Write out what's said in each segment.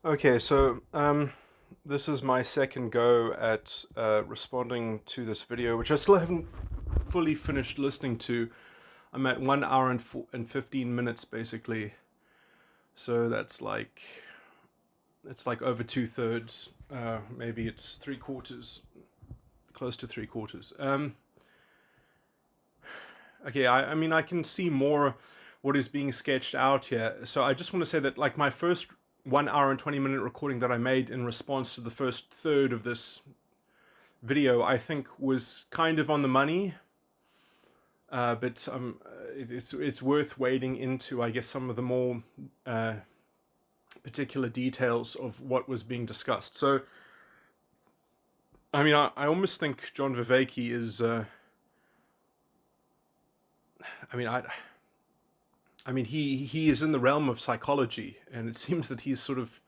Okay, so this is my second go at responding to this video, which I still haven't fully finished listening to. I'm at 1 hour and 15 minutes basically, so it's like over two-thirds. Maybe it's three-quarters, close to three-quarters. Okay, I mean I can see more what is being sketched out here. So I just want to say that like my first 1 hour and 20 minute recording that I made in response to the first third of this video, I think was kind of on the money, but it's worth wading into, I guess, some of the more particular details of what was being discussed. So, I mean, I almost think John Vervaeke is. I mean, he is in the realm of psychology, and it seems that he's sort of.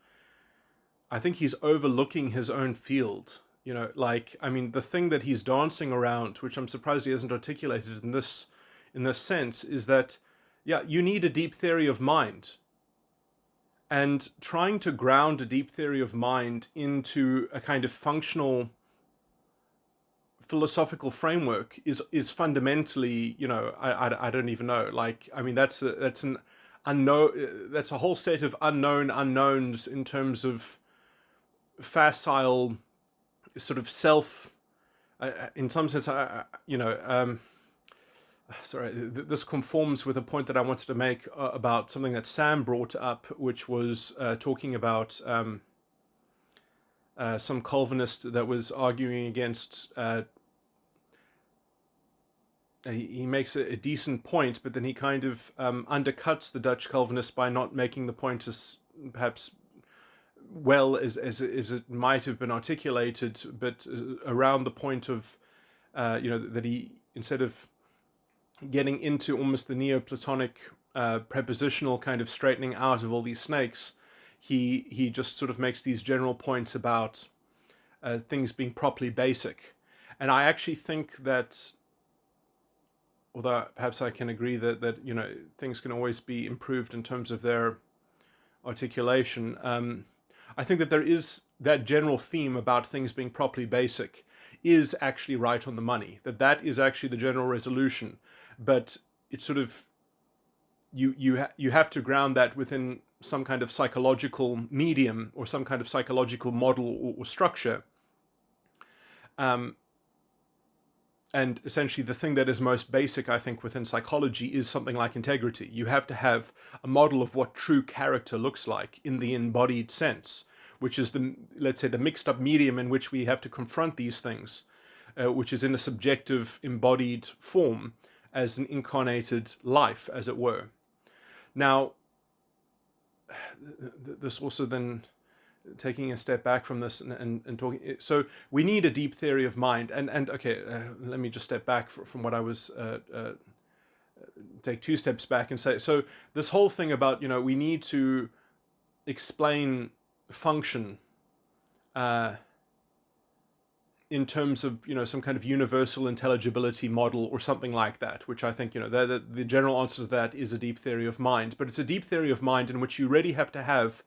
I think he's overlooking his own field. You know, like I mean, the thing that he's dancing around, which I'm surprised he hasn't articulated in this sense, is that yeah, you need a deep theory of mind, and trying to ground a deep theory of mind into a kind of functional philosophical framework is fundamentally, I don't even know. Like, I mean, that's an unknown. That's a whole set of unknown unknowns in terms of facile sort of self. In some sense, sorry, this conforms with a point that I wanted to make about something that Sam brought up, which was talking about some Calvinist that was arguing against. He makes a decent point, but then he kind of undercuts the Dutch Calvinists by not making the point as perhaps well as it might have been articulated, but around the point of that he, instead of getting into almost the Neoplatonic prepositional kind of straightening out of all these snakes, he just sort of makes these general points about things being properly basic. And I actually think that, although perhaps I can agree that things can always be improved in terms of their articulation, I think that there is that general theme about things being properly basic is actually right on the money. That is actually the general resolution, but it's sort of you have to ground that within some kind of psychological medium or some kind of psychological model or structure. And essentially, the thing that is most basic, I think, within psychology is something like integrity. You have to have a model of what true character looks like in the embodied sense, which is let's say, the mixed up medium in which we have to confront these things, which is in a subjective embodied form as an incarnated life, as it were. Now, this also then, taking a step back from this and talking, so we need a deep theory of mind, and okay, let me just step back from what I was take two steps back and say, so this whole thing about we need to explain function in terms of some kind of universal intelligibility model or something like that, which I think the general answer to that is a deep theory of mind. But it's a deep theory of mind in which you really have to have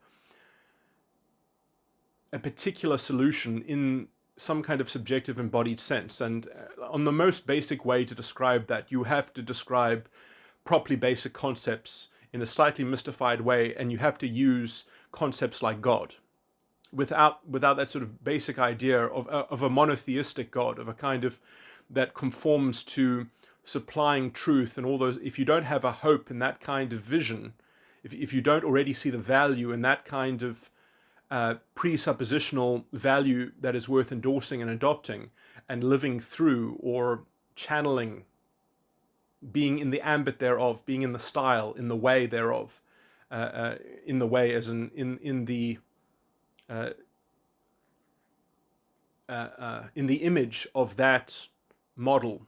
a particular solution in some kind of subjective embodied sense. And on the most basic way to describe that, you have to describe properly basic concepts in a slightly mystified way, and you have to use concepts like God. Without that sort of basic idea of a monotheistic God, of a kind of that conforms to supplying truth and all those, if you don't have a hope in that kind of vision, if you don't already see the value in that kind of presuppositional value that is worth endorsing and adopting and living through or channeling, being in the ambit thereof, being in the style, in the way thereof, in the way as in the in the image of that model,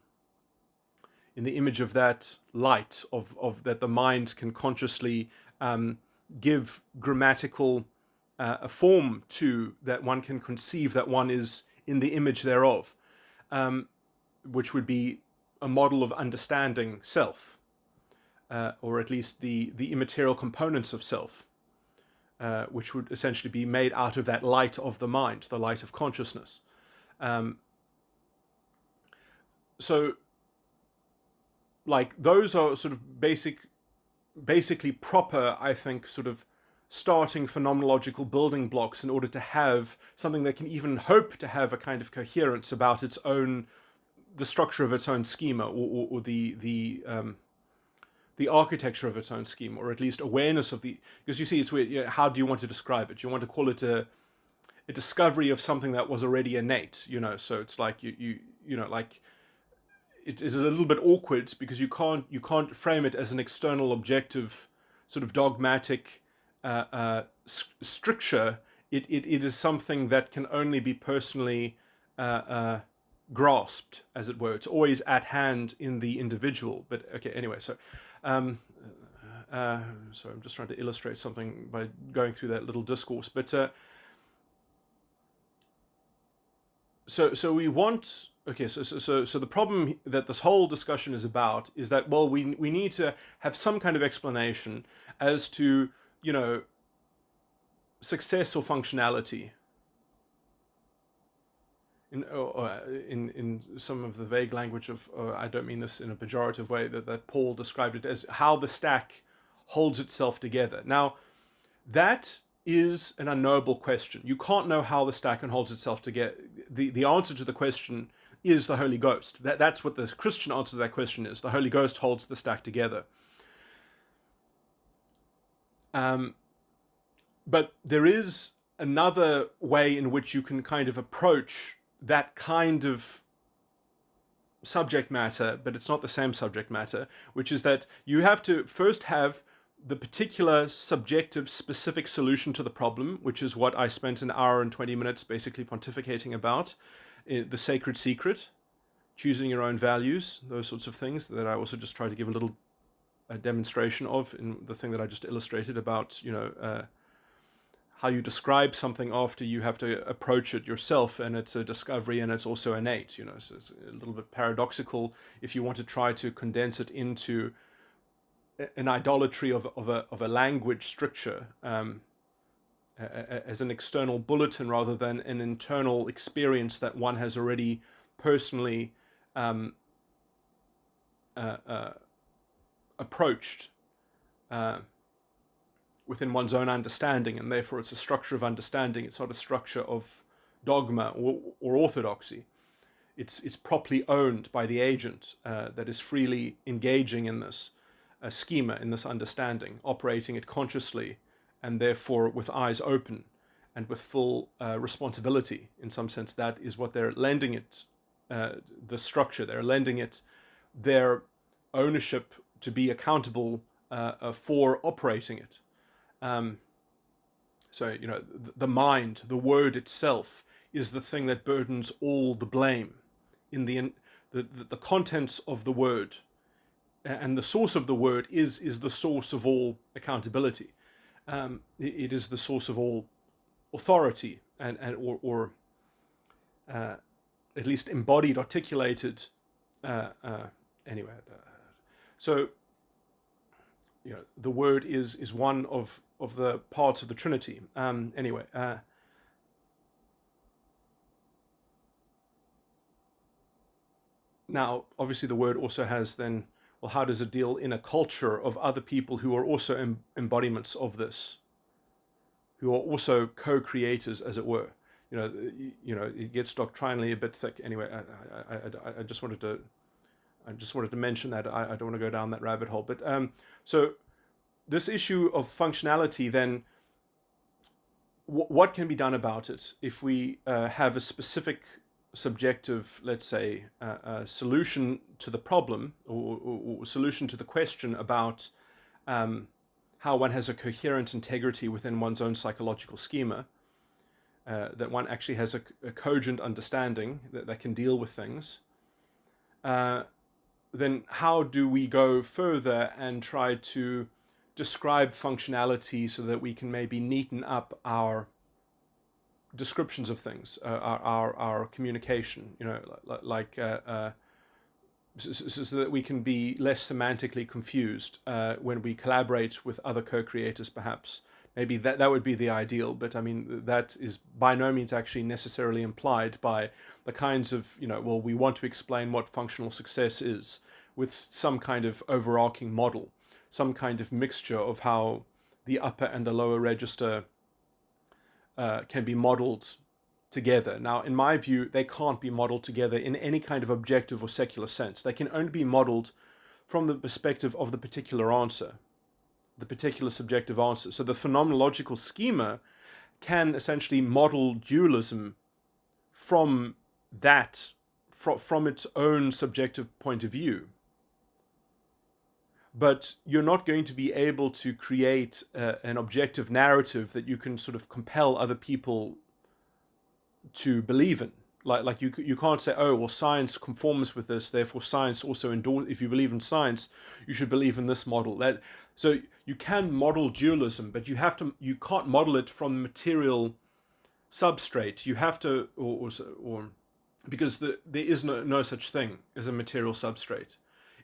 in the image of that light of that the mind can consciously give grammatical a form to, that one can conceive that one is in the image thereof, which would be a model of understanding self, or at least the immaterial components of self. which would essentially be made out of that light of the mind, the light of consciousness. Um, so, like, those are sort of basically proper, I think, sort of starting phenomenological building blocks in order to have something that can even hope to have a kind of coherence about its own, the structure of its own schema, or the architecture of its own schema, or at least awareness of the. Because you see, it's weird. You know, how do you want to describe it? You want to call it a discovery of something that was already innate, you know. So it's like you know, like, it is a little bit awkward because you can't frame it as an external objective sort of dogmatic stricture. It is something that can only be personally grasped, as it were. It's always at hand in the individual. But okay, anyway, so um, so I'm just trying to illustrate something by going through that little discourse. But so we want. Okay, so the problem that this whole discussion is about is that, well, we need to have some kind of explanation as to, you know, success or functionality. In some of the vague language of, I don't mean this in a pejorative way, that Paul described it as how the stack holds itself together. Now, that is an unknowable question. You can't know how the stack holds itself together. The answer to the question is the Holy Ghost. That's what the Christian answer to that question is. The Holy Ghost holds the stack together. But there is another way in which you can kind of approach that kind of subject matter, but it's not the same subject matter, which is that you have to first have the particular subjective specific solution to the problem, which is what I spent an hour and 20 minutes basically pontificating about, the sacred secret, choosing your own values, those sorts of things that I also just try to give a little demonstration of in the thing that I just illustrated about, you know, how you describe something after you have to approach it yourself, and it's a discovery and it's also innate, you know. So it's a little bit paradoxical if you want to try to condense it into an idolatry of a language stricture, as an external bulletin rather than an internal experience that one has already personally approached within one's own understanding, and therefore it's a structure of understanding. It's not a structure of dogma or orthodoxy. It's properly owned by the agent that is freely engaging in this schema, in this understanding, operating it consciously, and therefore with eyes open and with full responsibility. In some sense, that is what they're lending it, the structure. They're lending it their ownership to be accountable for operating it. So, you know, the mind, the word itself, is the thing that burdens all the blame in the contents of the word, and the source of the word is the source of all accountability. It is the source of all authority, or at least embodied, articulated. Anyway, so, you know, the word is one of the parts of the Trinity. Anyway, now obviously the word also has then, well, how does it deal in a culture of other people who are also embodiments of this, who are also co-creators, as it were? You know, it gets doctrinally a bit thick. Anyway, I just wanted to mention that. I don't want to go down that rabbit hole. But so this issue of functionality, then, what can be done about it if we have a specific subjective, let's say, solution to the problem, or solution to the question about how one has a coherent integrity within one's own psychological schema, that one actually has a cogent understanding that can deal with things. Then how do we go further and try to describe functionality so that we can maybe neaten up our descriptions of things, our communication, you know, like so that we can be less semantically confused when we collaborate with other co-creators, perhaps, Maybe that would be the ideal, but I mean, that is by no means actually necessarily implied by the kinds of, well, we want to explain what functional success is with some kind of overarching model, some kind of mixture of how the upper and the lower register can be modeled together. Now, in my view, they can't be modeled together in any kind of objective or secular sense. They can only be modeled from the perspective of the particular answer, the particular subjective answer. So the phenomenological schema can essentially model dualism from from its own subjective point of view. But you're not going to be able to create an objective narrative that you can sort of compel other people to believe in. Like you can't say, oh, well, science conforms with this, therefore science also endorse. If you believe in science, you should believe in this model. So you can model dualism, but you can't model it from material substrate. You have to, or because there is no such thing as a material substrate.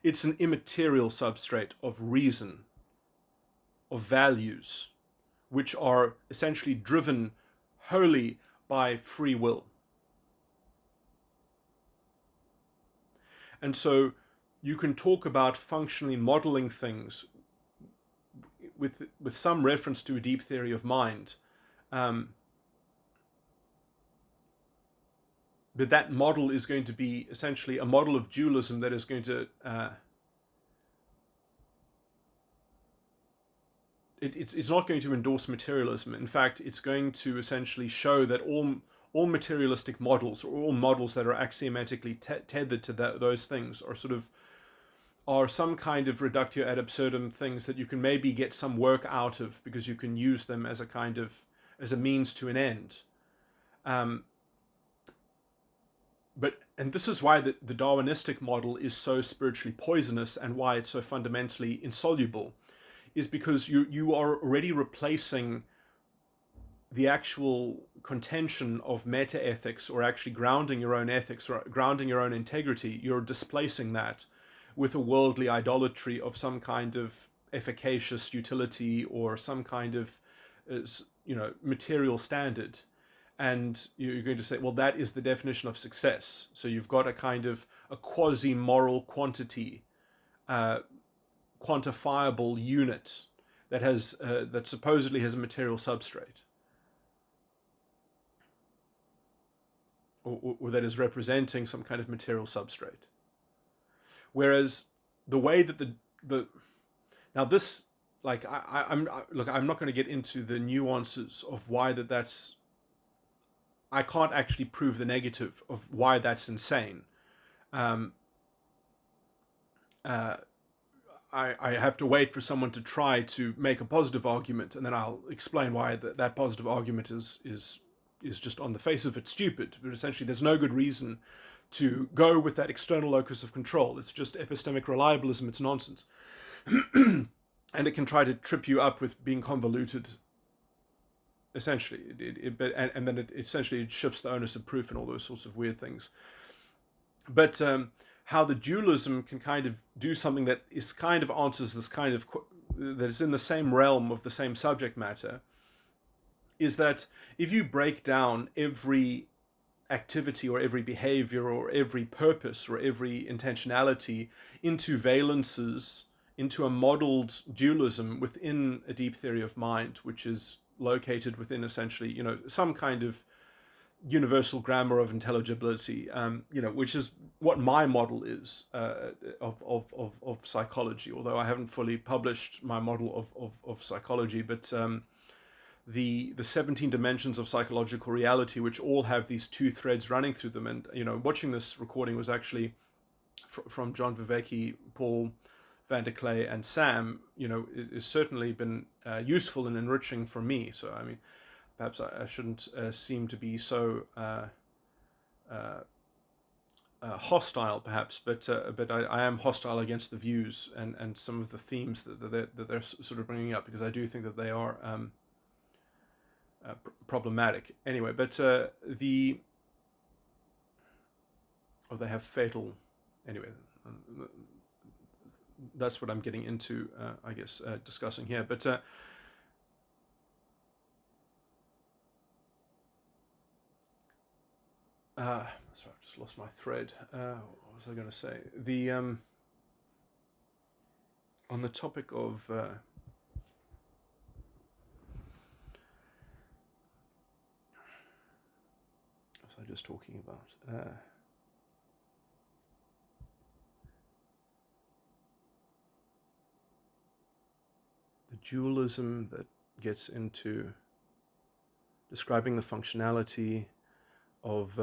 It's an immaterial substrate of reason, of values, which are essentially driven wholly by free will. And so you can talk about functionally modeling things with some reference to a deep theory of mind. But that model is going to be essentially a model of dualism that is going to it's not going to endorse materialism. In fact, it's going to essentially show that all materialistic models, or all models that are axiomatically tethered to those things, are some kind of reductio ad absurdum things that you can maybe get some work out of because you can use them as a means to an end. And this is why the Darwinistic model is so spiritually poisonous, and why it's so fundamentally insoluble, is because you are already replacing the actual contention of meta-ethics, or actually grounding your own ethics, or grounding your own integrity. You're displacing that with a worldly idolatry of some kind of efficacious utility, or some kind of material standard. And you're going to say, well, that is the definition of success. So you've got a kind of a quasi-moral quantity, quantifiable unit that supposedly has a material substrate, or that is representing some kind of material substrate. Whereas the way that now this, like, I'm not going to get into the nuances of why that's. I can't actually prove the negative of why that's insane. I have to wait for someone to try to make a positive argument, and then I'll explain why that positive argument is just on the face of it stupid. But essentially, there's no good reason to go with that external locus of control. It's just epistemic reliabilism. It's nonsense. And it can try to trip you up with being convoluted. Essentially, and then it essentially shifts the onus of proof and all those sorts of weird things. But how the dualism can kind of do something that is kind of answers this kind of, that is in the same realm of the same subject matter, is that if you break down every activity, or every behavior, or every purpose, or every intentionality into valences, into a modeled dualism within a deep theory of mind, which is located within essentially, some kind of universal grammar of intelligibility, which is what my model is of psychology. Although I haven't fully published my model of psychology, but the 17 dimensions of psychological reality, which all have these two threads running through them. And watching this recording was actually from John Vervaeke, Paul Van der Clay, and Sam, is certainly been useful and enriching for me. So, I mean, perhaps I shouldn't seem to be so hostile, perhaps, but I am hostile against the views and some of the themes that they're sort of bringing up, because I do think that they are problematic. Anyway, but they have fatal. Anyway. That's what I'm getting into, I guess, discussing here. But Sorry, I've just lost my thread. What was I going to say? On the topic of what was I just talking about? The dualism that gets into describing the functionality of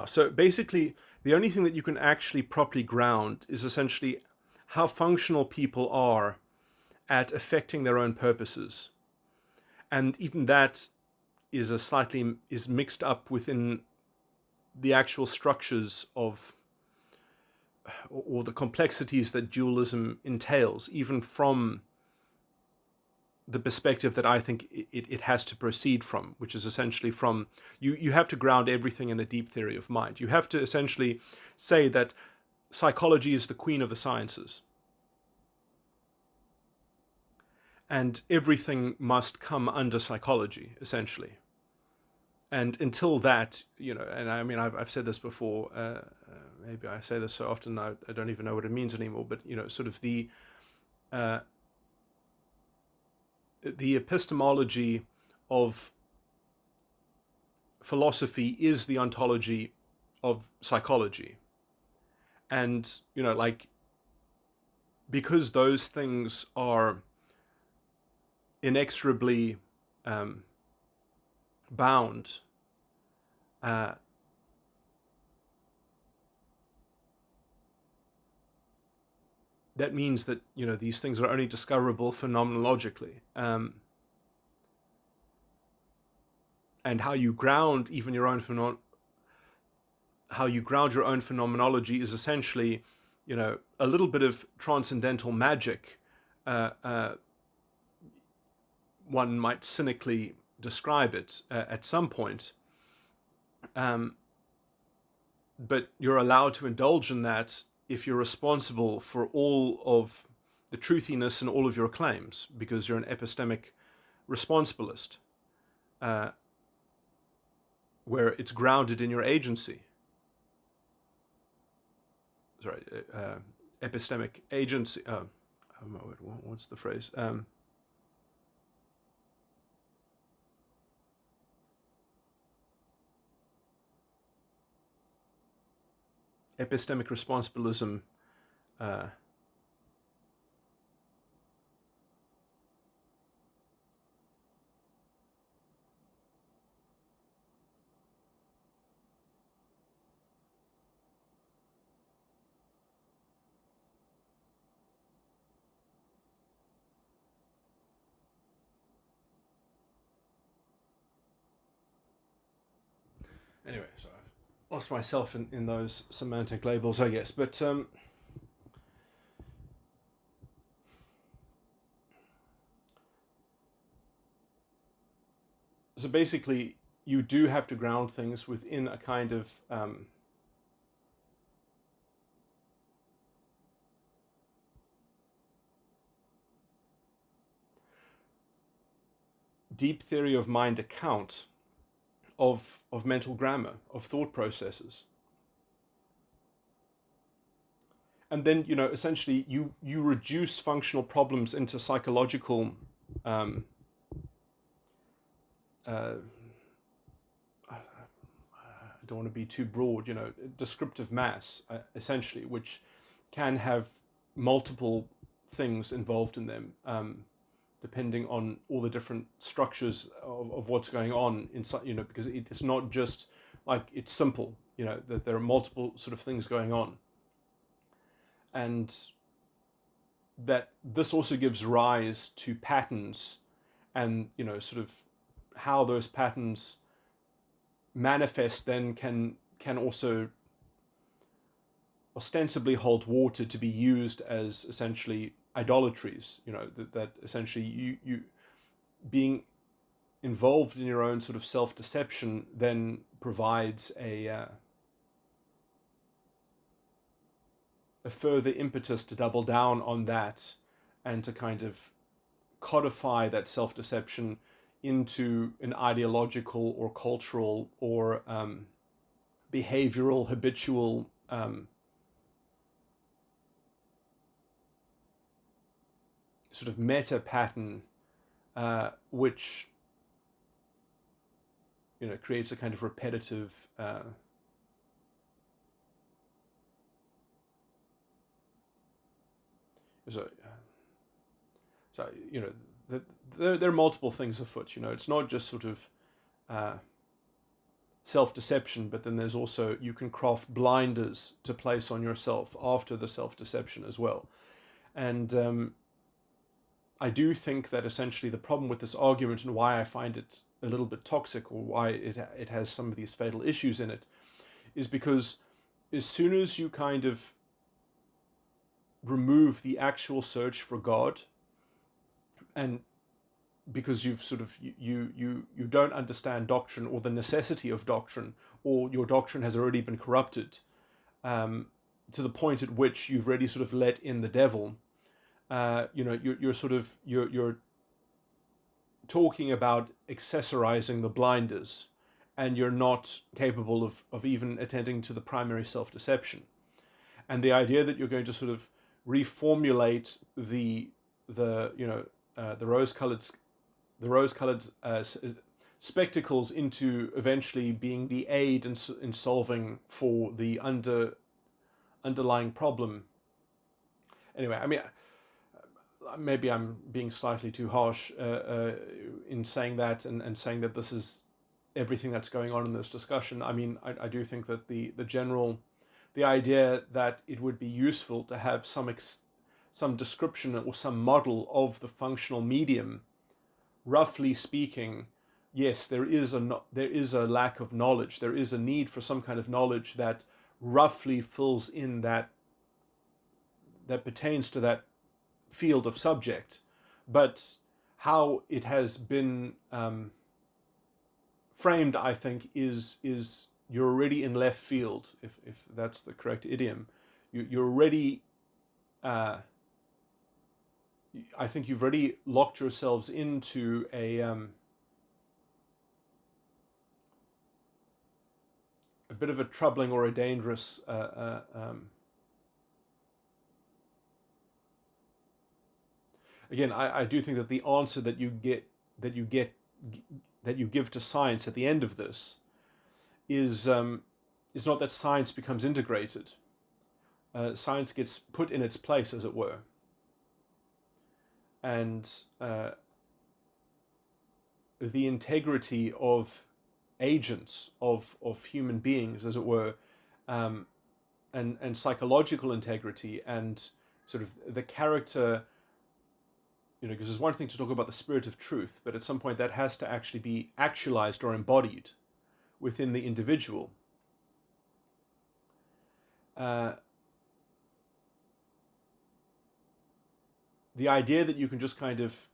so basically the only thing that you can actually properly ground is essentially how functional people are at affecting their own purposes, and even that is mixed up within the actual structures of, or the complexities that dualism entails, even from the perspective that I think it has to proceed from, which is essentially from, you have to ground everything in a deep theory of mind. You have to essentially say that psychology is the queen of the sciences, and everything must come under psychology, essentially. And until that, and I mean, I've said this before, maybe I say this so often I don't even know what it means anymore, but, sort of the epistemology of philosophy is the ontology of psychology. And, because those things are inexorably bound, that means that, these things are only discoverable phenomenologically. And how you ground even your own phenomenology is essentially, a little bit of transcendental magic. One might cynically describe it at some point. But you're allowed to indulge in that if you're responsible for all of the truthiness in all of your claims, because you're an epistemic responsibilist, where it's grounded in your agency. Sorry, epistemic agency. What's the phrase? Epistemic responsibilism. Anyway, so I've lost myself in those semantic labels, I guess. But so basically, you do have to ground things within a kind of deep theory of mind account of mental grammar, of thought processes. And then, essentially you reduce functional problems into psychological I don't want to be too broad, descriptive mass, essentially, which can have multiple things involved in them, depending on all the different structures of what's going on inside, because it's not just like it's simple, that there are multiple sort of things going on. And that this also gives rise to patterns, and, sort of how those patterns manifest then can also ostensibly hold water to be used as essentially idolatries, that essentially you being involved in your own sort of self-deception then provides a further impetus to double down on that, and to kind of codify that self-deception into an ideological or cultural or behavioral, habitual sort of meta pattern, which creates a kind of repetitive so, so there are multiple things afoot. It's not just sort of self-deception, but then there's also, you can craft blinders to place on yourself after the self-deception as well. And I do think that essentially the problem with this argument, and why I find it a little bit toxic, or why it has some of these fatal issues in it, is because as soon as you kind of remove the actual search for God, and because you've sort of you don't understand doctrine or the necessity of doctrine, or your doctrine has already been corrupted to the point at which you've already sort of let in the devil. You're talking about accessorizing the blinders, and you're not capable of even attending to the primary self-deception. And the idea that you're going to sort of reformulate the rose-colored spectacles into eventually being the aid in solving for the underlying problem. Anyway, I mean, maybe I'm being slightly too harsh in saying that, and saying that this is everything that's going on in this discussion. I mean, I do think that the idea that it would be useful to have some description or some model of the functional medium, roughly speaking, yes, there is a lack of knowledge. There is a need for some kind of knowledge that roughly fills in that pertains to that field of subject, but how it has been framed, I think, is you're already in left field, if that's the correct idiom. You're already I think you've already locked yourselves into a bit of a troubling or a dangerous again, I do think that the answer that you give to science at the end of this is not that science becomes integrated. Science gets put in its place, as it were, and the integrity of agents, of human beings, as it were, and psychological integrity, and sort of the character. Because there's one thing to talk about the spirit of truth, but at some point that has to actually be actualized or embodied within the individual. The idea that you can just kind of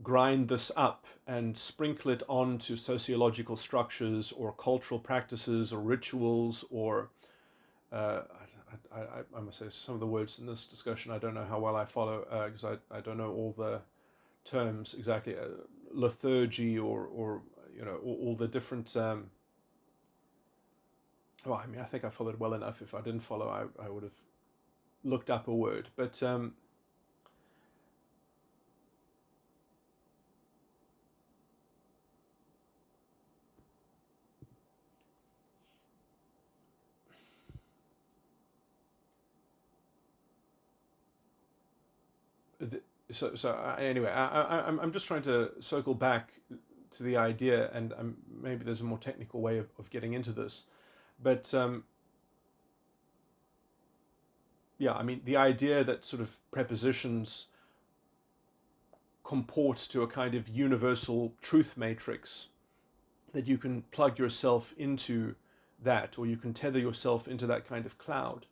grind this up and sprinkle it onto sociological structures or cultural practices or rituals, or I must say some of the words in this discussion I don't know how well I follow, because I don't know all the terms exactly, liturgy or all the different well, I mean, I think I followed well enough. If I didn't follow, I would have looked up a word, but anyway, I'm just trying to circle back to the idea, and maybe there's a more technical way of getting into this, but yeah, I mean, the idea that sort of prepositions comport to a kind of universal truth matrix, that you can plug yourself into that, or you can tether yourself into that kind of cloud,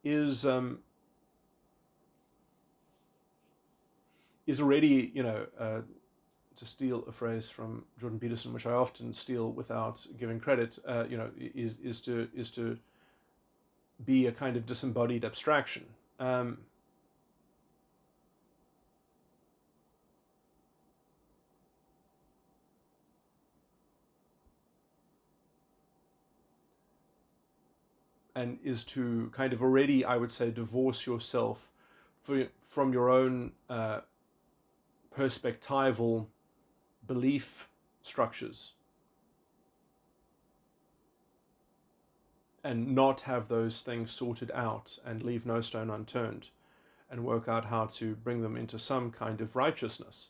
is already, to steal a phrase from Jordan Peterson, which I often steal without giving credit, is to be a kind of disembodied abstraction. And, and is to kind of already, I would say, divorce yourself from your own perspectival belief structures, and not have those things sorted out and leave no stone unturned, and work out how to bring them into some kind of righteousness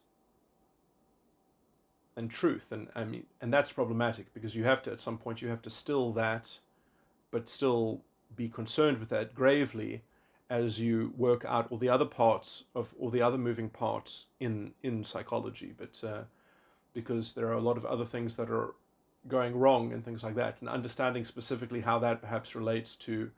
and truth. And I mean, and that's problematic, because you have to, at some point, you have to still that, but still be concerned with that gravely as you work out all the other parts of all the other moving parts in psychology. But because there are a lot of other things that are going wrong and things like that, and understanding specifically how that perhaps relates to,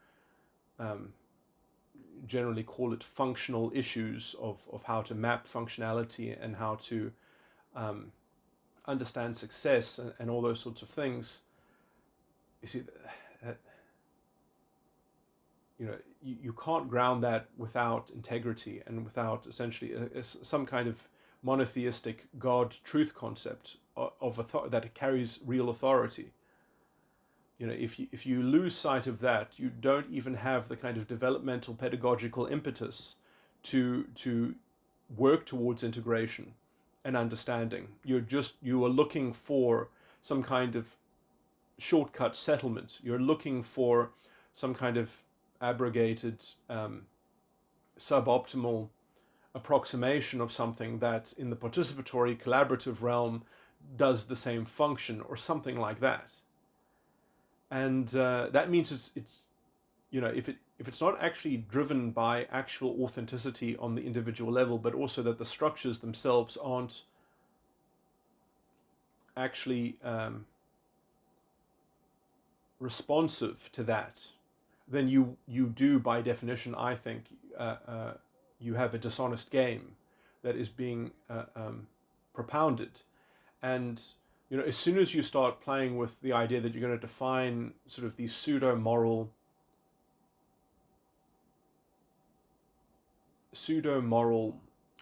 generally call it functional issues of how to map functionality and how to understand success and all those sorts of things. You see, that, you can't ground that without integrity and without essentially some kind of monotheistic God truth concept that carries real authority. If you lose sight of that, you don't even have the kind of developmental pedagogical impetus to work towards integration and understanding. You are looking for some kind of shortcut settlement. You're looking for some kind of abrogated, suboptimal approximation of something that in the participatory collaborative realm does the same function, or something like that. And that means it's if it's not actually driven by actual authenticity on the individual level, but also that the structures themselves aren't actually responsive to that, then you do, by definition, I think, you have a dishonest game that is being propounded. And as soon as you start playing with the idea that you're going to define sort of these pseudo-moral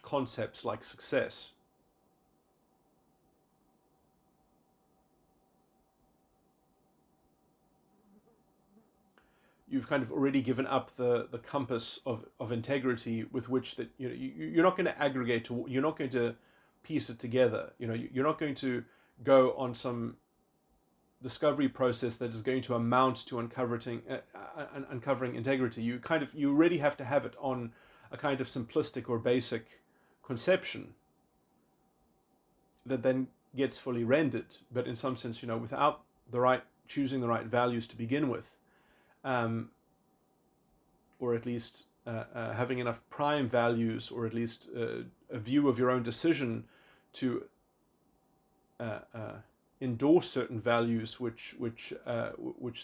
concepts like success, you've kind of already given up the compass of integrity with which that you're not going to aggregate you're not going to piece it together. You're not going to go on some discovery process that is going to amount to uncovering integrity. You already have to have it on a kind of simplistic or basic conception that then gets fully rendered, but in some sense, without choosing the right values to begin with, or at least having enough prime values, or at least a view of your own decision to endorse certain values, which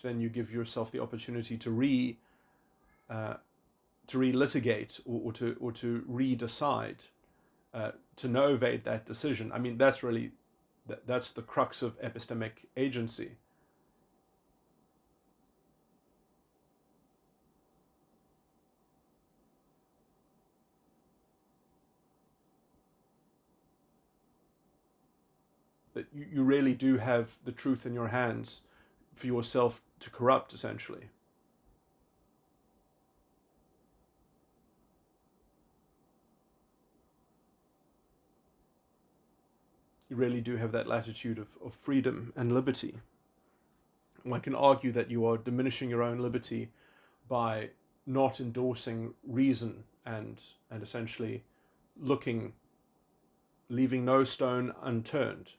then you give yourself the opportunity to relitigate, or to redecide, to novate that decision. I mean, that's the crux of epistemic agency. That you really do have the truth in your hands for yourself to corrupt, essentially. You really do have that latitude of freedom and liberty. One can argue that you are diminishing your own liberty by not endorsing reason and essentially leaving no stone unturned,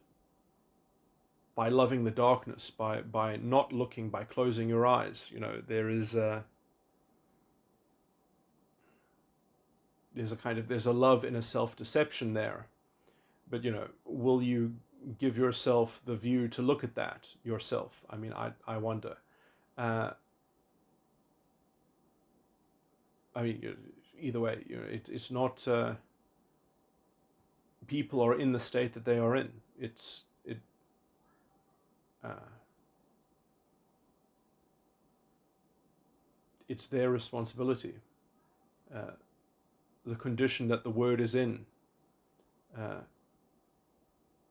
by loving the darkness, by not looking, by closing your eyes. There's a love in a self-deception there. But will you give yourself the view to look at that yourself? I mean, I wonder. I mean, either way, it's not. People are in the state that they are in. It's their responsibility. The condition that the word is in,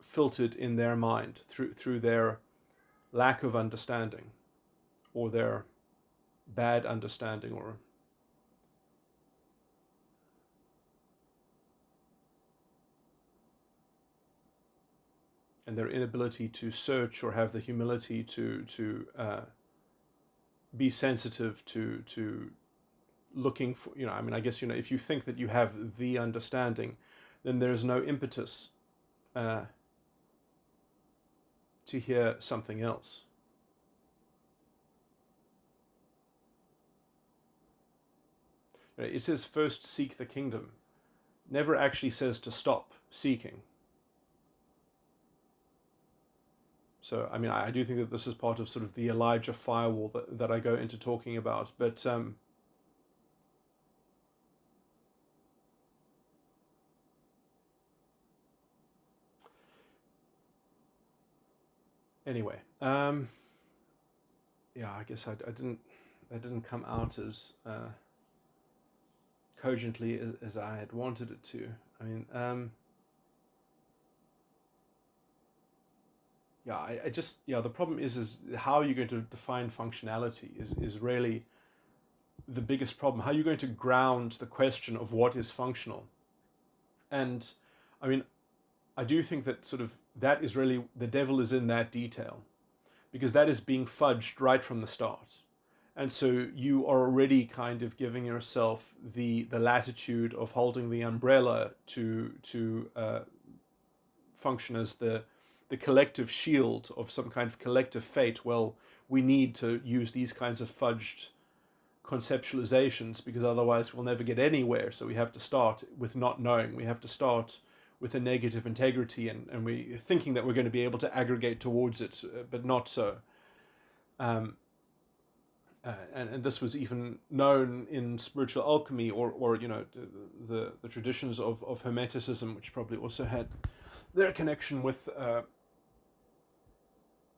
filtered in their mind through their lack of understanding, or their bad understanding and their inability to search or have the humility to be sensitive to looking for, I mean, I guess, if you think that you have the understanding, then there's no impetus to hear something else. It says first seek the kingdom. Never actually says to stop seeking. So, I mean, I do think that this is part of sort of the Elijah firewall that I go into talking about. But anyway, yeah, I guess that didn't come out as cogently as I had wanted it to. I mean, yeah, I just, the problem is how you're going to define functionality is really the biggest problem. How are you going to ground the question of what is functional? And I mean, I do think that sort of that is really, the devil is in that detail, because that is being fudged right from the start. And so you are already kind of giving yourself the latitude of holding the umbrella to function as the collective shield of some kind of collective fate. Well, we need to use these kinds of fudged conceptualizations because otherwise we'll never get anywhere. So we have to start with not knowing. We have to start with a negative integrity, and we're thinking that we're going to be able to aggregate towards it, but not so. And this was even known in spiritual alchemy, or the traditions of Hermeticism, which probably also had their connection with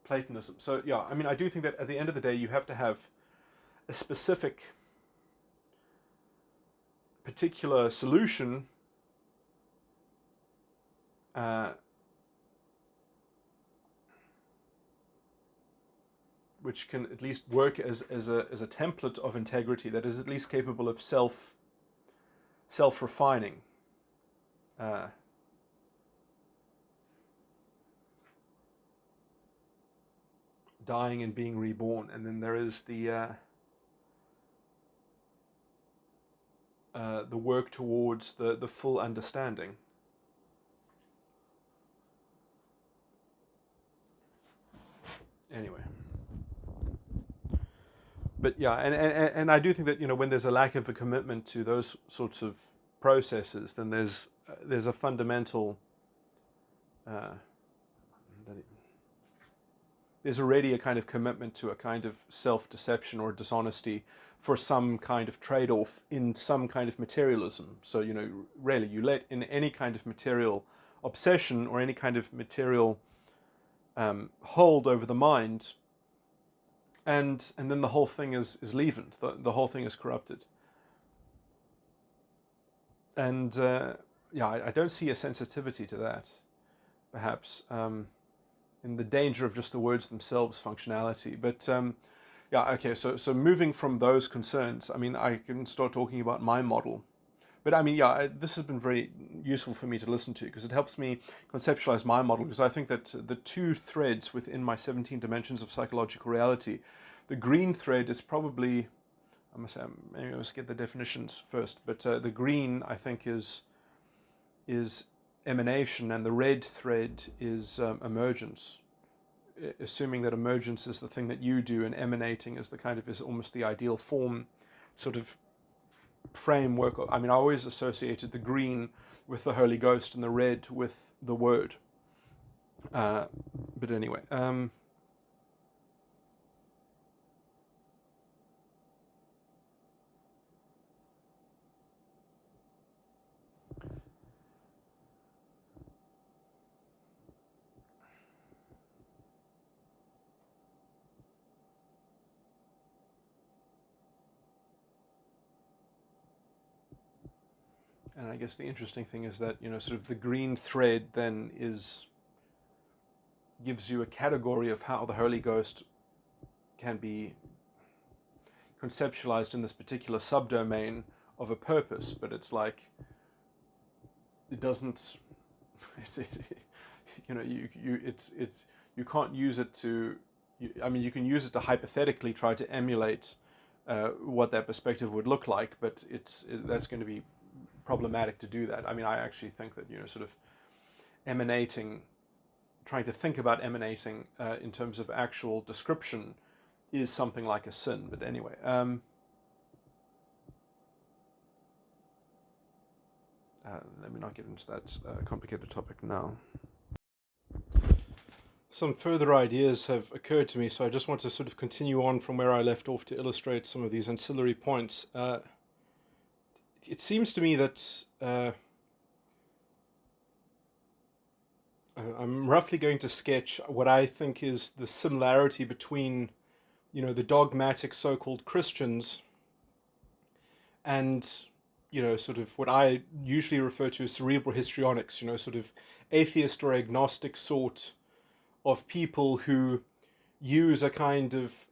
Platonism. So yeah, I mean, I do think that at the end of the day, you have to have a specific, particular solution which can at least work as a template of integrity that is at least capable of self-refining. Dying and being reborn. And then there is the work towards the full understanding. Anyway. But yeah, and I do think that when there's a lack of a commitment to those sorts of processes, then there's a fundamental there's already a kind of commitment to a kind of self-deception or dishonesty for some kind of trade-off in some kind of materialism. So really, you let in any kind of material obsession or any kind of material hold over the mind, and then the whole thing is leavened. The whole thing is corrupted. And I don't see a sensitivity to that, perhaps, in the danger of just the words themselves, functionality. But okay, so moving from those concerns, I mean, I can start talking about my model. But I mean, this has been very useful for me to listen to, because it helps me conceptualize my model, because I think that the two threads within my 17 dimensions of psychological reality, the green thread is probably, I must say, maybe I must get the definitions first, but the green, I think, is emanation, and the red thread is emergence, assuming that emergence is the thing that you do, and emanating is almost the ideal form, sort of framework. I mean, I always associated the green with the Holy Ghost and the red with the Word. But anyway, and I guess the interesting thing is that sort of the green thread then gives you a category of how the Holy Ghost can be conceptualized in this particular subdomain of a purpose, but it's like it doesn't. You can't use it to. I mean, you can use it to hypothetically try to emulate what that perspective would look like, but that's going to be problematic to do that. I mean, I actually think that sort of emanating, trying to think about emanating in terms of actual description is something like a sin. But anyway, let me not get into that complicated topic now. Some further ideas have occurred to me, so I just want to sort of continue on from where I left off to illustrate some of these ancillary points. It seems to me that I'm roughly going to sketch what I think is the similarity between, the dogmatic so-called Christians and, sort of what I usually refer to as cerebral histrionics, sort of atheist or agnostic sort of people who use a kind of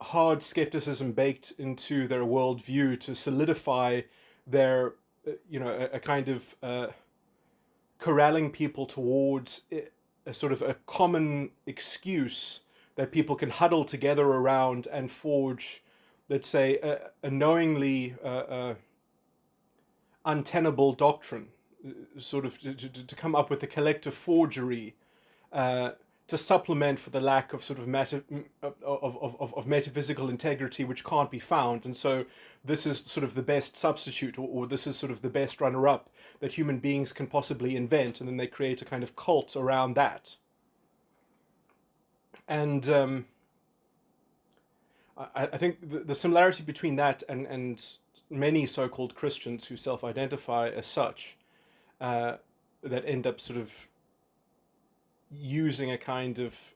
hard skepticism baked into their worldview to solidify their, a kind of corralling people towards a sort of a common excuse that people can huddle together around and forge, let's say, a knowingly untenable doctrine, sort of to come up with a collective forgery to supplement for the lack of sort of metaphysical integrity which can't be found. And so this is sort of the best substitute, or this is sort of the best runner-up that human beings can possibly invent, and then they create a kind of cult around that. And I think the similarity between that and many so-called Christians who self-identify as such, that end up sort of using a kind of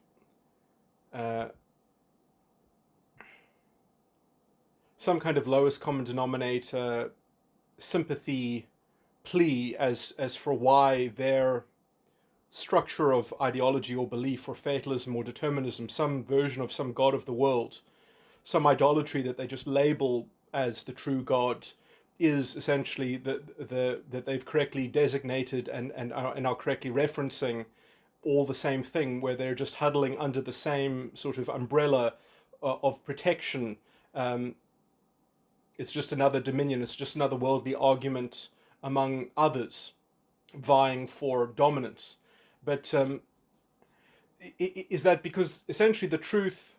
some kind of lowest common denominator sympathy plea as for why their structure of ideology or belief or fatalism or determinism, some version of some god of the world, some idolatry that they just label as the true God, is essentially that they've correctly designated and are correctly referencing all the same thing, where they're just huddling under the same sort of umbrella of protection. It's just another dominion, it's just another worldly argument among others vying for dominance. But is that because essentially the truth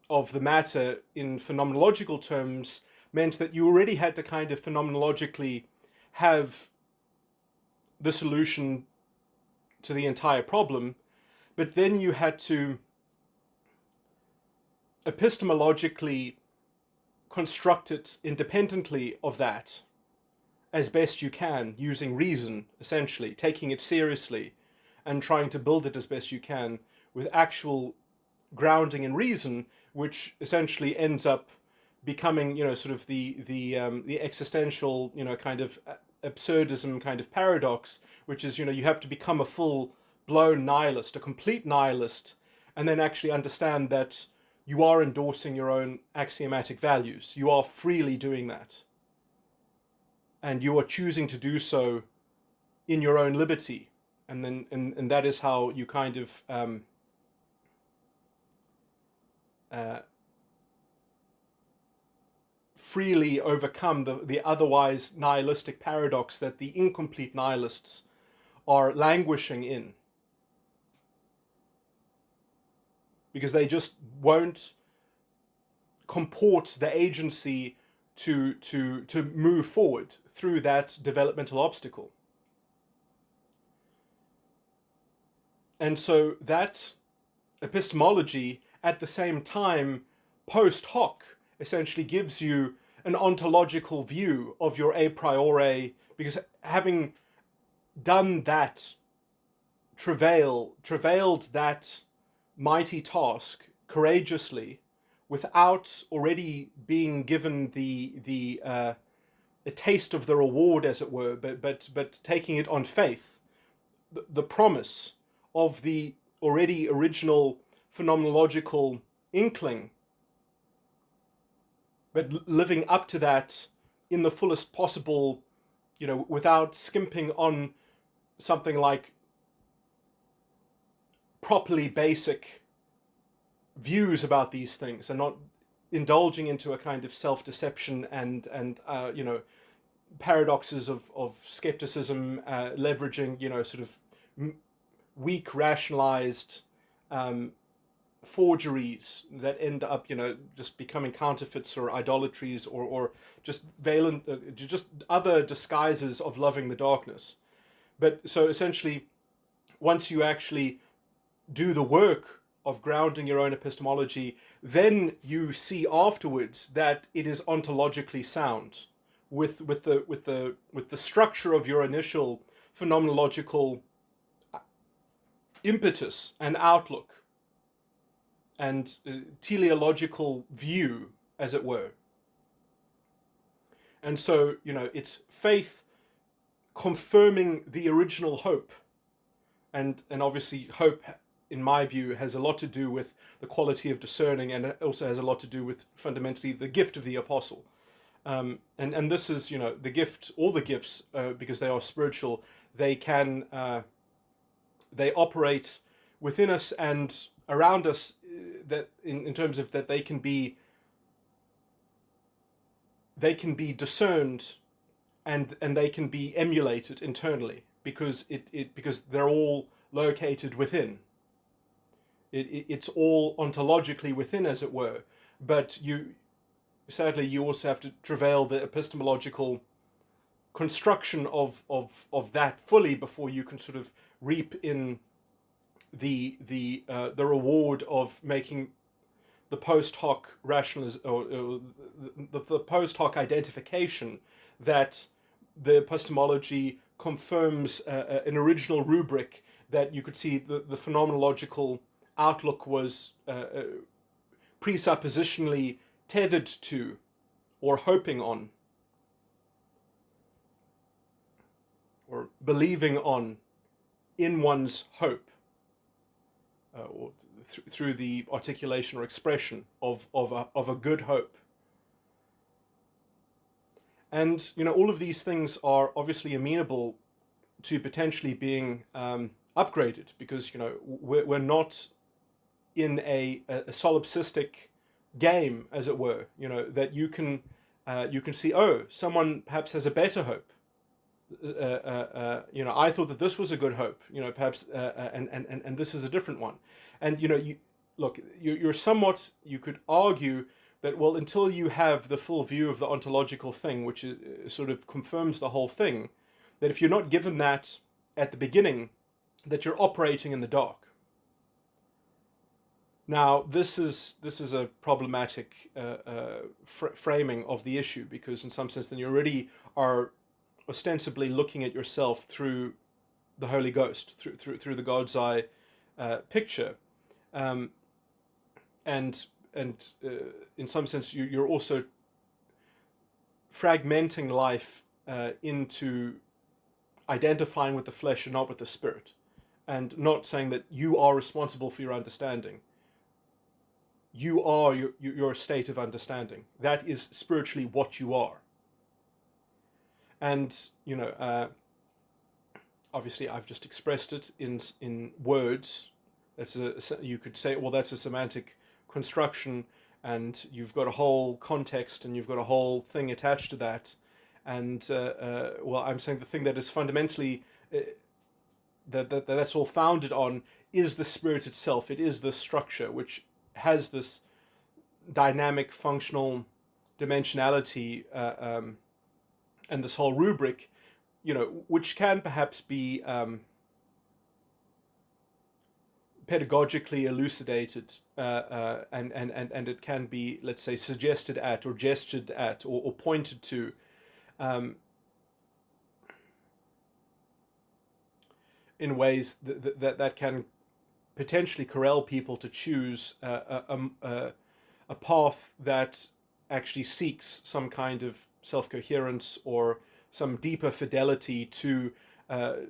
of the matter in phenomenological terms meant that you already had to kind of phenomenologically have the solution to the entire problem, but then you had to epistemologically construct it independently of that as best you can, using reason, essentially, taking it seriously and trying to build it as best you can with actual grounding in reason, which essentially ends up becoming, sort of the existential, kind of absurdism kind of paradox, which is, you have to become a full-blown nihilist, a complete nihilist, and then actually understand that you are endorsing your own axiomatic values. You are freely doing that. And you are choosing to do so in your own liberty. And then and that is how you kind of freely overcome the otherwise nihilistic paradox that the incomplete nihilists are languishing in. Because they just won't comport the agency to move forward through that developmental obstacle. And so that epistemology, at the same time, post hoc, essentially gives you an ontological view of your a priori, because having done that travailed that mighty task courageously, without already being given a taste of the reward, as it were, but taking it on faith, the promise of the already original phenomenological inkling but living up to that in the fullest possible, without skimping on something like properly basic views about these things, and not indulging into a kind of self-deception and paradoxes of skepticism, leveraging sort of weak rationalized forgeries that end up just becoming counterfeits or idolatries, or just just other disguises of loving the darkness. But so essentially, once you actually do the work of grounding your own epistemology, then you see afterwards that it is ontologically sound with the structure of your initial phenomenological impetus and outlook and teleological view, as it were. And so, it's faith confirming the original hope, and obviously hope, in my view, has a lot to do with the quality of discerning, and it also has a lot to do with fundamentally the gift of the apostle. And this is, the gift, all the gifts, because they are spiritual, they operate within us and around us, that in terms of that they can be discerned, and they can be emulated internally, because because they're all located within. It's all ontologically within, as it were, but sadly you also have to travail the epistemological construction of that fully before you can sort of reap in the reward of making the post hoc or the post hoc identification that the epistemology confirms an original rubric that you could see the phenomenological outlook was presuppositionally tethered to or hoping on or believing on in one's hope, or through the articulation or expression of a good hope. And all of these things are obviously amenable to potentially being upgraded, because we're not in a solipsistic game, as it were, that you can see, oh, someone perhaps has a better hope. I thought that this was a good hope, perhaps, and this is a different one. And, you're somewhat, you could argue that, well, until you have the full view of the ontological thing, which sort of confirms the whole thing, that if you're not given that at the beginning, that you're operating in the dark. Now, this is a problematic framing of the issue, because in some sense then you already are ostensibly looking at yourself through the Holy Ghost, through the God's eye picture, and in some sense you're also fragmenting life into identifying with the flesh and not with the spirit, and not saying that you are responsible for your understanding. You are your state of understanding. That is spiritually what you are. And obviously I've just expressed it in words. You could say, well, that's a semantic construction, and you've got a whole context and you've got a whole thing attached to that. And well, I'm saying the thing that is fundamentally that's all founded on is the spirit itself. It is the structure which has this dynamic functional dimensionality, and this whole rubric, which can perhaps be pedagogically elucidated, and it can be, let's say, suggested at or gestured at or pointed to, in ways that can potentially corral people to choose a path that actually seeks some kind of self-coherence or some deeper fidelity to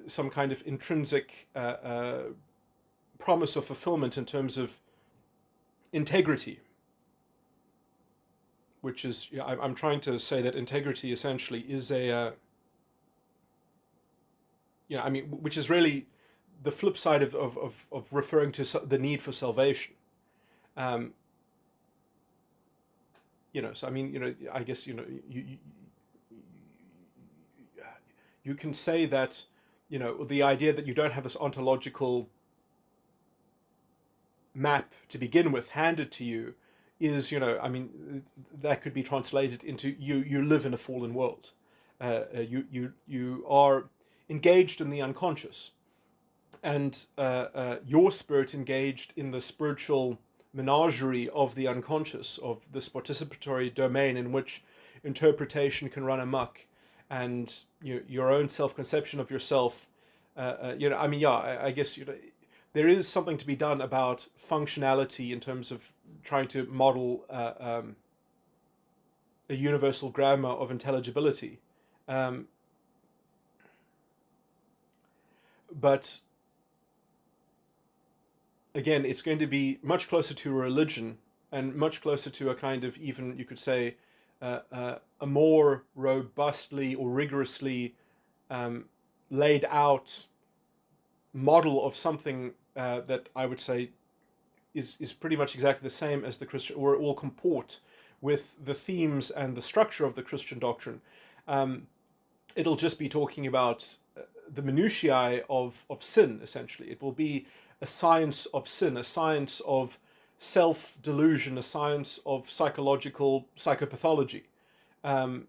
some kind of intrinsic promise of fulfillment in terms of integrity, which is, I'm trying to say that integrity essentially is which is really the flip side of referring to the need for salvation. Um, so I mean, I guess, you can say that, the idea that you don't have this ontological map to begin with handed to you is, I mean, that could be translated into you live in a fallen world. You are engaged in the unconscious, and your spirit engaged in the spiritual menagerie of the unconscious, of this participatory domain in which interpretation can run amok, and your own self-conception of yourself. I mean, yeah, I guess there is something to be done about functionality in terms of trying to model a universal grammar of intelligibility. But again, it's going to be much closer to a religion and much closer to a kind of, even you could say, a more robustly or rigorously laid out model of something that I would say is pretty much exactly the same as the Christian, or it will comport with the themes and the structure of the Christian doctrine. It'll just be talking about the minutiae of sin, essentially. It will be a science of sin, a science of self-delusion, a science of psychological psychopathology. And,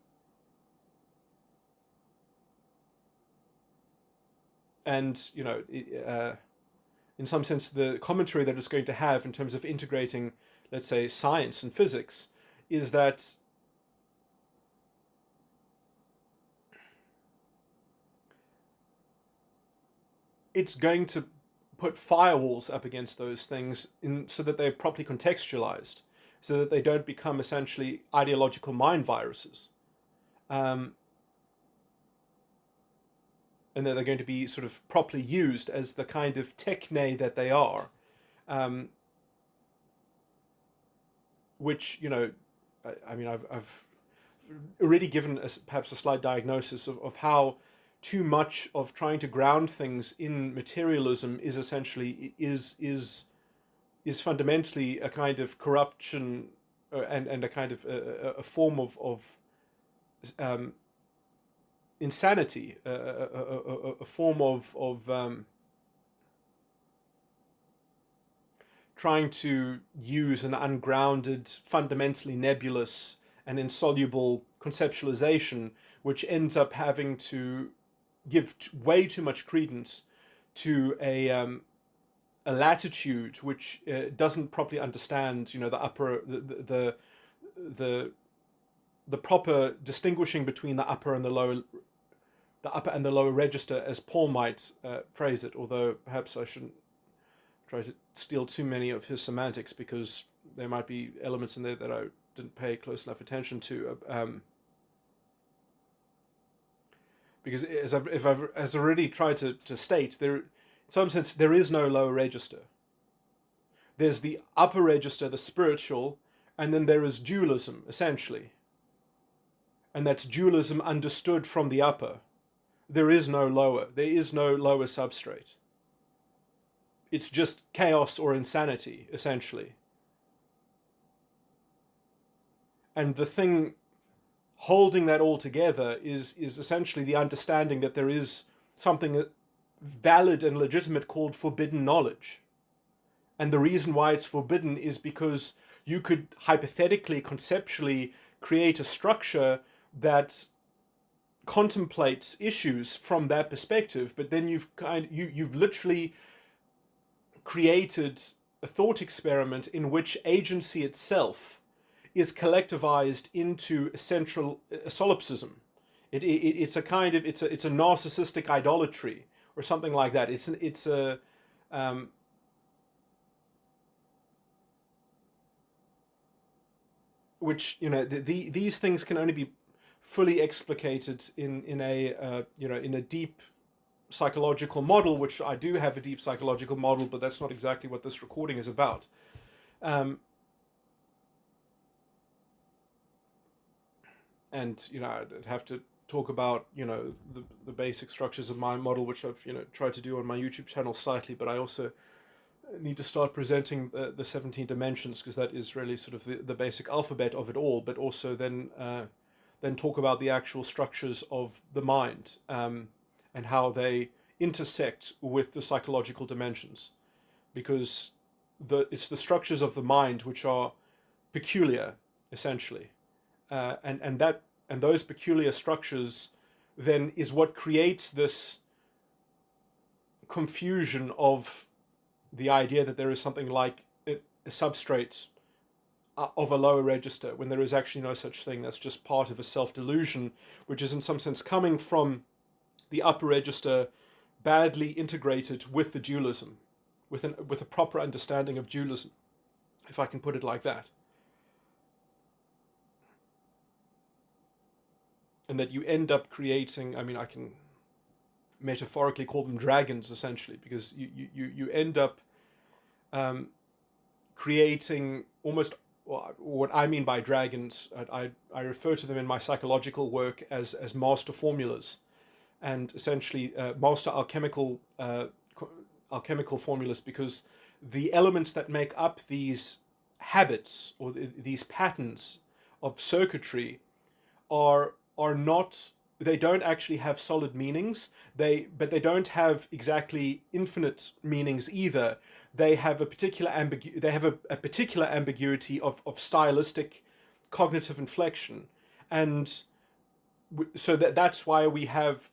in some sense, the commentary that it's going to have in terms of integrating, let's say, science and physics, is that it's going to put firewalls up against those things so that they're properly contextualized, so that they don't become essentially ideological mind viruses. And that they're going to be sort of properly used as the kind of techne that they are. Which, I mean, I've already given perhaps a slight diagnosis of how too much of trying to ground things in materialism is essentially is fundamentally a kind of corruption, and a kind of a form of insanity, a form of trying to use an ungrounded, fundamentally nebulous and insoluble conceptualization, which ends up having to give way too much credence to a latitude which doesn't properly understand, the upper, the proper distinguishing between the upper and the lower register, as Paul might phrase it. Although perhaps I shouldn't try to steal too many of his semantics, because there might be elements in there that I didn't pay close enough attention to. Because as I've already tried to state, there, in some sense, there is no lower register. There's the upper register, the spiritual, and then there is dualism, essentially. And that's dualism understood from the upper. There is no lower. There is no lower substrate. It's just chaos or insanity, essentially. And the thing holding that all together is essentially the understanding that there is something valid and legitimate called forbidden knowledge. And the reason why it's forbidden is because you could hypothetically, conceptually create a structure that contemplates issues from that perspective, but then you've literally created a thought experiment in which agency itself is collectivized into a solipsism. It's a kind of it's a narcissistic idolatry or something like that. It's a which, these things can only be fully explicated in a deep psychological model, which I do have a deep psychological model, but that's not exactly what this recording is about. and I'd have to talk about the basic structures of my model, which I've tried to do on my YouTube channel slightly, but I also need to start presenting the 17 dimensions, because that is really sort of the basic alphabet of it all, but also then talk about the actual structures of the mind, and how they intersect with the psychological dimensions, because it's the structures of the mind which are peculiar, essentially, and those peculiar structures then is what creates this confusion of the idea that there is something like a substrate of a lower register, when there is actually no such thing. That's just part of a self-delusion, which is in some sense coming from the upper register badly integrated with the dualism, with a proper understanding of dualism, if I can put it like that. And that you end up creating, I mean, I can metaphorically call them dragons, essentially, because you end up creating almost, well, what I mean by dragons, I refer to them in my psychological work as master formulas, and essentially master alchemical formulas, because the elements that make up these habits, or these patterns of circuitry, are not, they don't actually have solid meanings. But they don't have exactly infinite meanings either. They have a particular particular ambiguity of stylistic cognitive inflection. And so that's why we have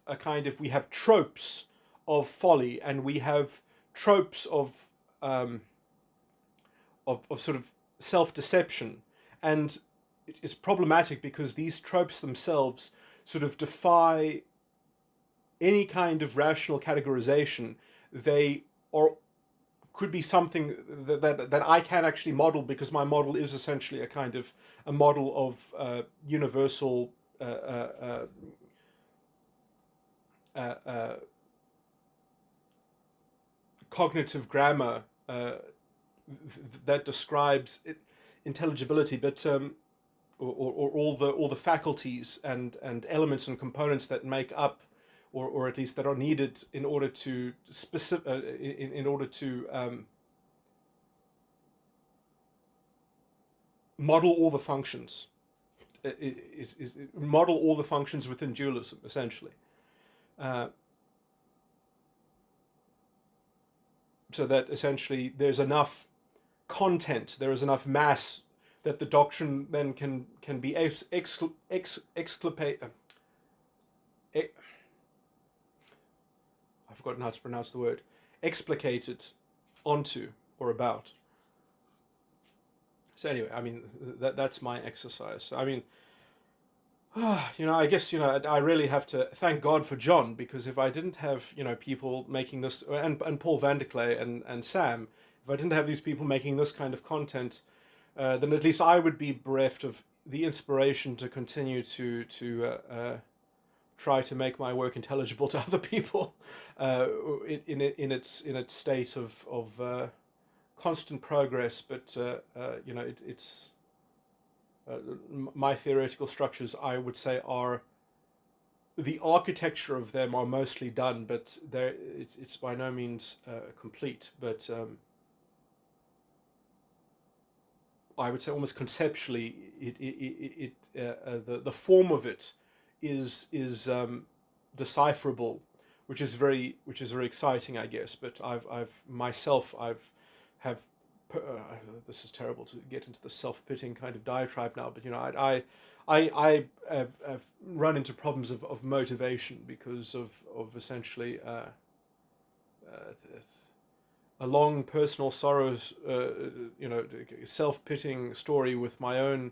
we have tropes of folly, and we have tropes of sort of self-deception. And it's problematic because these tropes themselves sort of defy any kind of rational categorization. They are could be something that I can actually model, because my model is essentially a kind of a model of universal cognitive grammar that describes intelligibility, but or all the faculties and elements and components that make up, or at least that are needed in order to in order to model all the functions, is model all the functions within dualism, essentially. Uh, so that essentially there's enough content, there is enough mass, that the doctrine then can be exculpate. I've forgotten how to pronounce the word. Explicated onto or about. So anyway, I mean that's my exercise. I mean, I guess I really have to thank God for John, because if I didn't have people making this, and Paul van der Klee and Sam, if I didn't have these people making this kind of content, then at least I would be bereft of the inspiration to continue to try to make my work intelligible to other people, in its state of constant progress. But it's my theoretical structures, I would say, are the architecture of them are mostly done, but it's by no means complete. But I would say almost conceptually, the form of it is decipherable, which is very exciting, I guess. But I've have this is terrible to get into the self-pitying kind of diatribe now, but I have run into problems of motivation because of essentially a long personal sorrows, self-pitying story with my own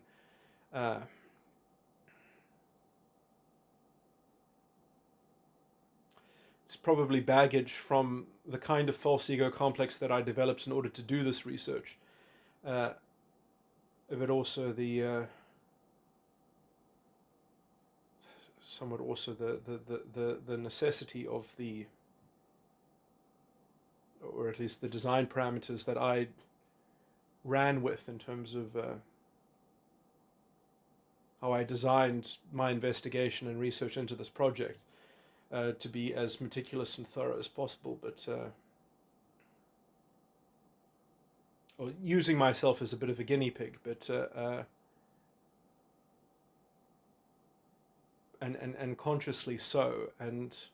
it's probably baggage from the kind of false ego complex that I developed in order to do this research, but also the somewhat also the necessity of the, or at least the design parameters that I ran with in terms of how I designed my investigation and research into this project to be as meticulous and thorough as possible, but or using myself as a bit of a guinea pig, but and consciously so, and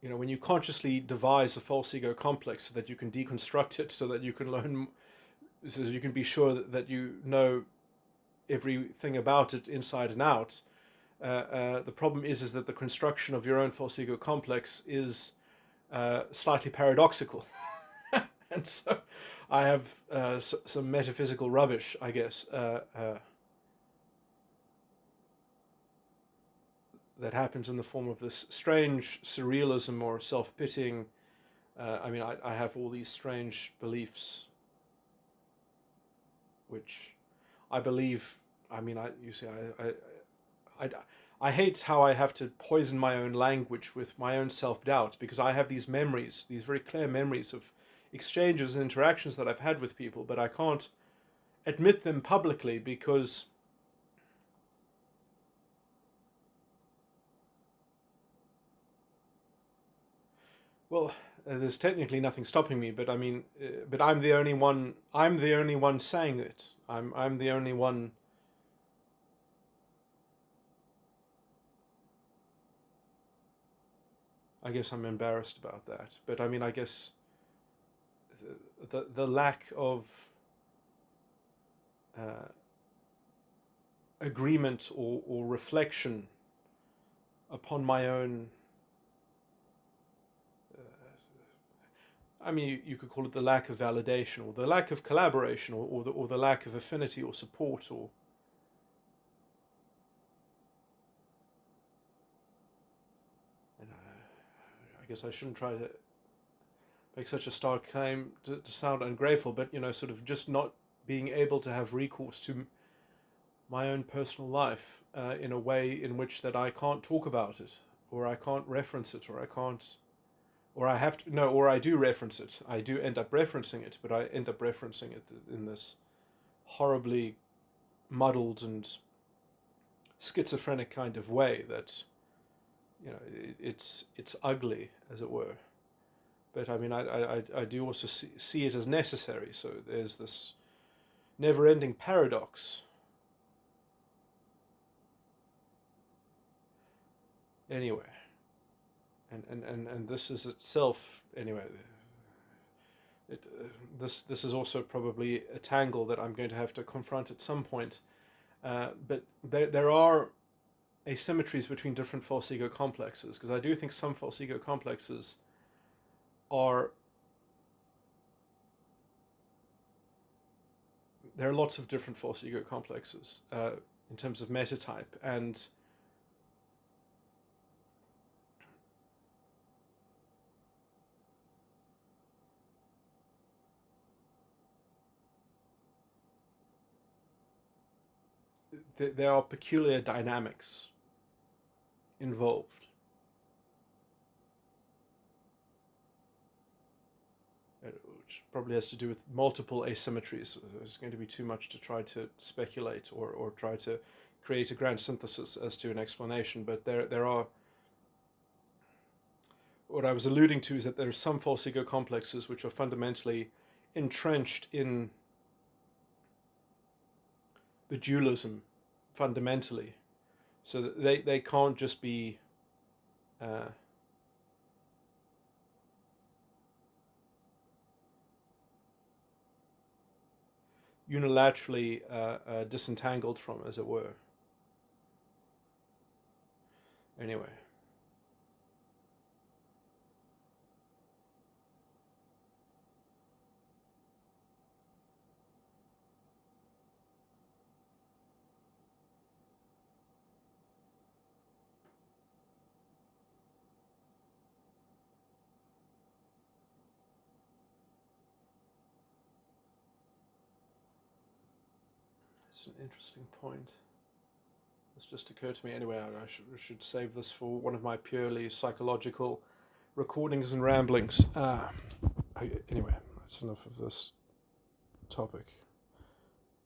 you know, when you consciously devise a false ego complex so that you can deconstruct it, so that you can learn, so you can be sure that you know everything about it inside and out. The problem is that the construction of your own false ego complex is slightly paradoxical, and so I have some metaphysical rubbish, I guess, that happens in the form of this strange surrealism or self-pitying. I mean, I have all these strange beliefs, which I believe. I mean, you see, I, I hate how I have to poison my own language with my own self-doubt, because I have these memories, these very clear memories of exchanges and interactions that I've had with people, but I can't admit them publicly because well, there's technically nothing stopping me, but I mean, but I'm the only one. I'm the only one saying it. I'm the only one. I guess I'm embarrassed about that. But I mean, I guess the lack of uh, agreement or reflection upon my own. I mean, you could call it the lack of validation, or the lack of collaboration, or the lack of affinity or support, or you know, I guess I shouldn't try to make such a stark claim to sound ungrateful, but you know, sort of just not being able to have recourse to my own personal life in a way in which that I can't talk about it, or I can't reference it, or I can't, or I have to no, or I do reference it. I do end up referencing it, but I end up referencing it in this horribly muddled and schizophrenic kind of way that you know it's ugly, as it were. But I mean, I do also see it as necessary. So there's this never-ending paradox. Anyway, and this is itself anyway. This is also probably a tangle that I'm going to have to confront at some point. But there are asymmetries between different false ego complexes, because I do think some false ego complexes are, there are lots of different false ego complexes in terms of metatype, and there are peculiar dynamics involved. Which probably has to do with multiple asymmetries. There's going to be too much to try to speculate or try to create a grand synthesis as to an explanation, but there are, what I was alluding to is that there are some false ego complexes which are fundamentally entrenched in the dualism fundamentally, so that they can't just be uh, unilaterally disentangled from, as it were. Anyway. It's an interesting point. This just occurred to me anyway. I should save this for one of my purely psychological recordings and ramblings. Anyway, that's enough of this topic.